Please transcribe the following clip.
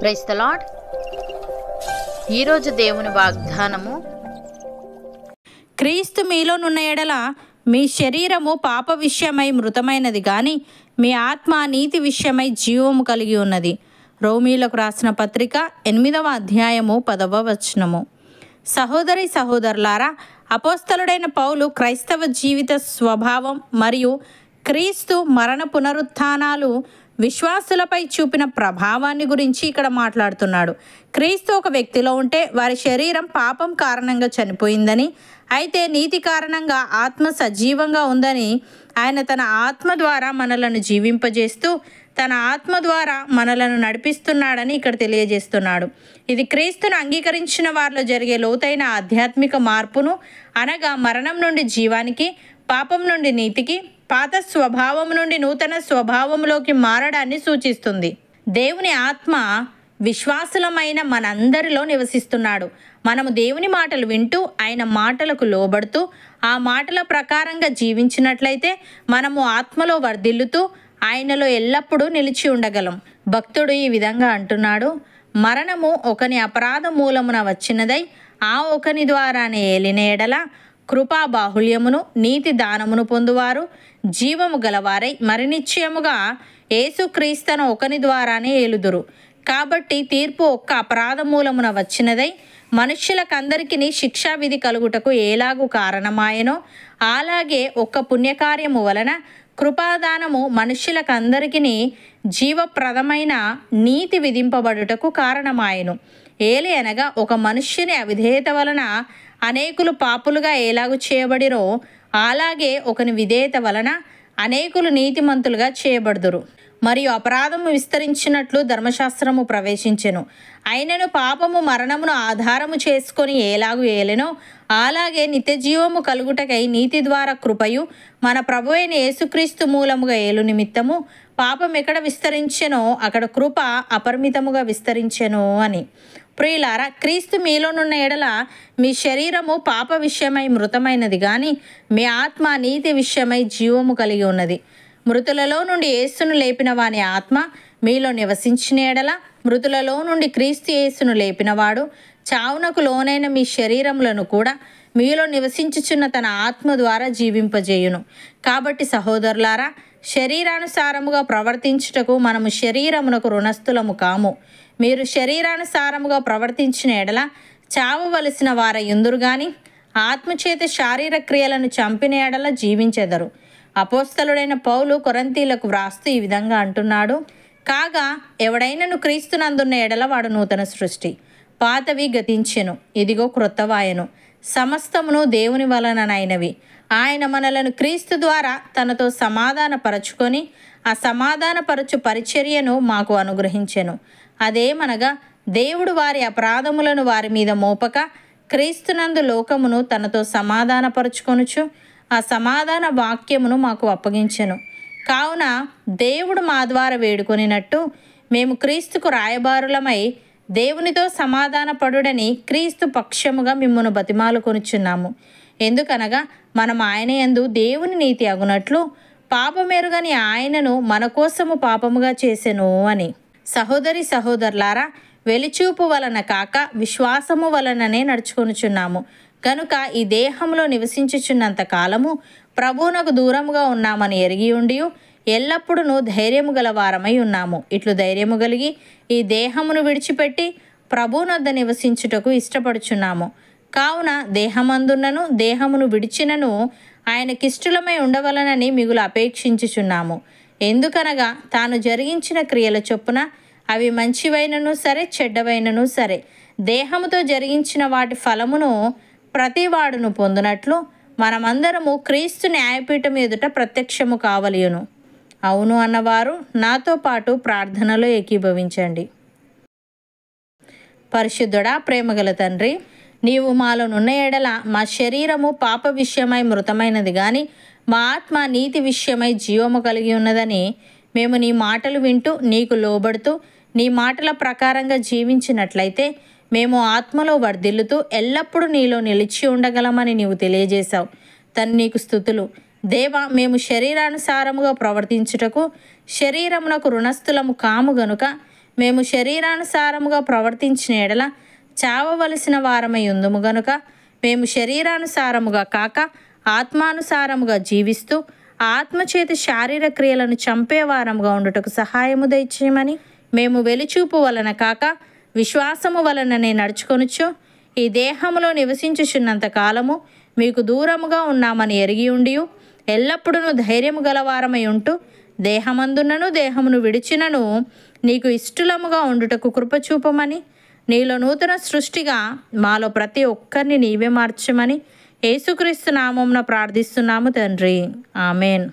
Praise the lord. ఈరోజు దేవుని వాగ్దానము, క్రీస్తు మీలోనున్న ఎడల మీ శరీరము పాప విషయమై మృతమైనది గాని మీ ఆత్మ నీతి విషయమై జీవము కలిగి ఉన్నది. రోమీలకు రాసిన పత్రిక 8వ అధ్యాయము 10వ వచనము. సహోదరి సహోదరులారా, అపోస్తలుడైన పౌలు క్రైస్తవ జీవిత స్వభావం మరియు క్రీస్తు మరణ పునరుత్థానాలు విశ్వాసులపై చూపిన ప్రభావాన్ని గురించి ఇక్కడ మాట్లాడుతున్నాడు. క్రీస్తు ఒక వ్యక్తిలో ఉంటే వారి శరీరం పాపం కారణంగా చనిపోయిందని, అయితే నీతి కారణంగా ఆత్మ సజీవంగా ఉందని, ఆయన తన ఆత్మ ద్వారా మనలను జీవింపజేస్తూ తన ఆత్మ ద్వారా మనలను నడిపిస్తున్నాడని ఇక్కడ తెలియజేస్తున్నాడు. ఇది క్రీస్తును అంగీకరించిన వారిలో జరిగే లోతైన ఆధ్యాత్మిక మార్పును, అనగా మరణం నుండి జీవానికి, పాపం నుండి నీతికి, పాత స్వభావం నుండి నూతన స్వభావంలోకి మారడాన్ని సూచిస్తుంది. దేవుని ఆత్మ విశ్వాసులమైన మనందరిలో నివసిస్తున్నాడు. మనము దేవుని మాటలు వింటూ ఆయన మాటలకు లోబడుతూ ఆ మాటల ప్రకారంగా జీవించినట్లయితే మనము ఆత్మలో వర్ధిల్లుతూ ఆయనలో ఎల్లప్పుడూ నిలిచి ఉండగలం. భక్తుడు ఈ విధంగా అంటున్నాడు: మరణము ఒకని అపరాధ మూలమున వచ్చినదై ఆ ఒకని ద్వారానే ఏలిన ఎడల కృపా బాహుళ్యమును నీతి దానమును పొందువారు జీవము గలవారై మరి నిశ్చయముగా యేసుక్రీస్తును ఒకని ద్వారానే ఏలుదురు. కాబట్టి తీర్పు ఒక్క అపరాధ మూలమున వచ్చినదై మనుష్యులకందరికీ శిక్షా విధి కలుగుటకు ఏలాగు కారణమాయనో, అలాగే ఒక్క పుణ్యకార్యము వలన కృపాదానము మనుష్యులకందరికీ జీవప్రదమైన నీతి విధింపబడుటకు కారణమాయను. ఏలి అనగా ఒక మనుష్యుని అవిధేయత వలన అనేకులు పాపులుగా ఏలాగు చేయబడిరో, అలాగే ఒకని విధేయత వలన అనేకులు నీతిమంతులుగా చేయబడుదురు. మరియు అపరాధము విస్తరించినట్లు ధర్మశాస్త్రము ప్రవేశించెను. అయినను పాపము మరణమును ఆధారము చేసుకొని ఏలాగు ఏలెనో, అలాగే నిత్యజీవము కలుగుటకై నీతి ద్వారా కృపయు మన ప్రభువైన యేసుక్రీస్తు మూలముగా ఏలు నిమిత్తము పాపం ఎక్కడ విస్తరించెనో అక్కడ కృప అపరిమితముగా విస్తరించెను అని. ప్రియులారా, క్రీస్తు మీలోనున్న ఎడల మీ శరీరము పాప విషయమై మృతమైనది గాని మీ ఆత్మ నీతి విషయమై జీవము కలిగి ఉన్నది. మృతులలో నుండి యేసును లేపిన వాని ఆత్మ మీలో నివసించిన ఎడల మృతులలో నుండి క్రీస్తు యేసును లేపినవాడు చావునకు లోనైన మీ శరీరములను కూడా మీలో నివసించుచున్న తన ఆత్మ ద్వారా జీవింపజేయును. కాబట్టి సహోదరులారా, శరీరానుసారముగా ప్రవర్తించుటకు మనము శరీరమునకు రుణస్థులము కాము. మీరు శరీరానుసారముగా ప్రవర్తించిన ఎడల చావవలసిన వారయుందురు గాని ఆత్మచేత శారీర క్రియలను చంపిన ఎడల జీవించెదరు. అపోస్తలుడైన పౌలు కొరింథీయులకు వ్రాస్తూ ఈ విధంగా అంటున్నాడు: కాగా ఎవడైనను క్రీస్తునందున్న ఎడల వాడు నూతన సృష్టి, పాతవి గతించెను, ఇదిగో క్రొత్తవాయెను, సమస్తమును దేవుని వలననైనవి. ఆయన మనలను క్రీస్తు ద్వారా తనతో సమాధానపరచుకొని ఆ సమాధానపరచు పరిచర్యను మాకు అనుగ్రహించెను. అదేమనగా దేవుడు వారి అపరాధములను వారి మీద మోపక క్రీస్తునందు లోకమును తనతో సమాధానపరచుకొనుచు ఆ సమాధాన వాక్యమును మాకు అప్పగించెను. కావున దేవుడు మా ద్వారా వేడుకొనినట్టు మేము క్రీస్తుకు రాయబారులమై దేవునితో సమాధానపడుడని క్రీస్తు పక్షముగా మిమ్మును బతిమాలు కొనుచున్నాము. ఎందుకనగా మనం ఆయన యందు దేవుని నీతి అగునట్లు పాపమెరుగని ఆయనను మన కోసము పాపముగా చేసెను అని. సహోదరి సహోదరులారా, వెలిచూపు వలన కాక విశ్వాసము వలననే నడుచుకొనుచున్నాము. కనుక ఈ దేహంలో నివసించుచున్నంత కాలము ప్రభువునకు దూరముగా ఉన్నామని ఎరిగి ఉండి ఎల్లప్పుడూ ధైర్యము గల వారమై ఉన్నాము. ఇట్లు ధైర్యము కలిగి ఈ దేహమును విడిచిపెట్టి ప్రభువునొద్ద నివసించుటకు ఇష్టపడుచున్నాము. కావున దేహమందున్నను దేహమును విడిచినను ఆయనకిష్టులమై ఉండవలనని మిగులు అపేక్షించుచున్నాము. ఎందుకనగా తాను జరిగించిన క్రియల చొప్పున అవి మంచివైనను సరే చెడ్డవైనను సరే దేహముతో జరిగించిన వాటి ఫలమును ప్రతివాడును పొందునట్లు మనమందరము క్రీస్తు న్యాయపీఠం ఎదుట ప్రత్యక్షము కావలియును. అవును అన్నవారు నాతో పాటు ప్రార్థనలో ఏకీభవించండి. పరిశుద్ధుడా, ప్రేమగల తండ్రి, నీవు మాలోనున్న ఎడల మా శరీరము పాప విషయమై మృతమైనది గాని మా ఆత్మ నీతి విషయమై జీవము కలిగి ఉన్నదని మేము నీ మాటలు వింటూ నీకు లోబడుతూ నీ మాటల ప్రకారంగా జీవించినట్లయితే మేము ఆత్మలో వర్ధిల్లుతూ ఎల్లప్పుడూ నీలో నిలిచి ఉండగలమని నీవు తెలియజేశావు. నీకు స్తుతులు. దేవా, మేము శరీరానుసారముగా ప్రవర్తించుటకు శరీరమునకు రుణస్థులము కాము గనుక మేము శరీరానుసారముగా ప్రవర్తించిన ఎడల చావవలసిన వారమై ఉందుము గనుక మేము శరీరానుసారముగా కాక ఆత్మానుసారముగా జీవిస్తూ ఆత్మచేతి శారీర క్రియలను చంపేవారముగా ఉండుటకు సహాయము దయచేయమని మేము వెలిచూపు వలన కాక విశ్వాసము వలననే నడుచుకొనుచు ఈ దేహములో నివసించుచున్నంత కాలము మీకు దూరముగా ఉన్నామని ఎరిగి ఉండి ఎల్లప్పుడూ ధైర్యము గలవారమై ఉంటూ దేహమందున్నను దేహమును విడిచినను నీకు ఇష్టలముగా ఉండుటకు కృపచూపమని నీలో నూతన సృష్టిగా మాలో ప్రతి ఒక్కరిని నీవే మార్చమని యేసుక్రీస్తు నామమున ప్రార్థిస్తున్నాము తండ్రి. ఆమెన్.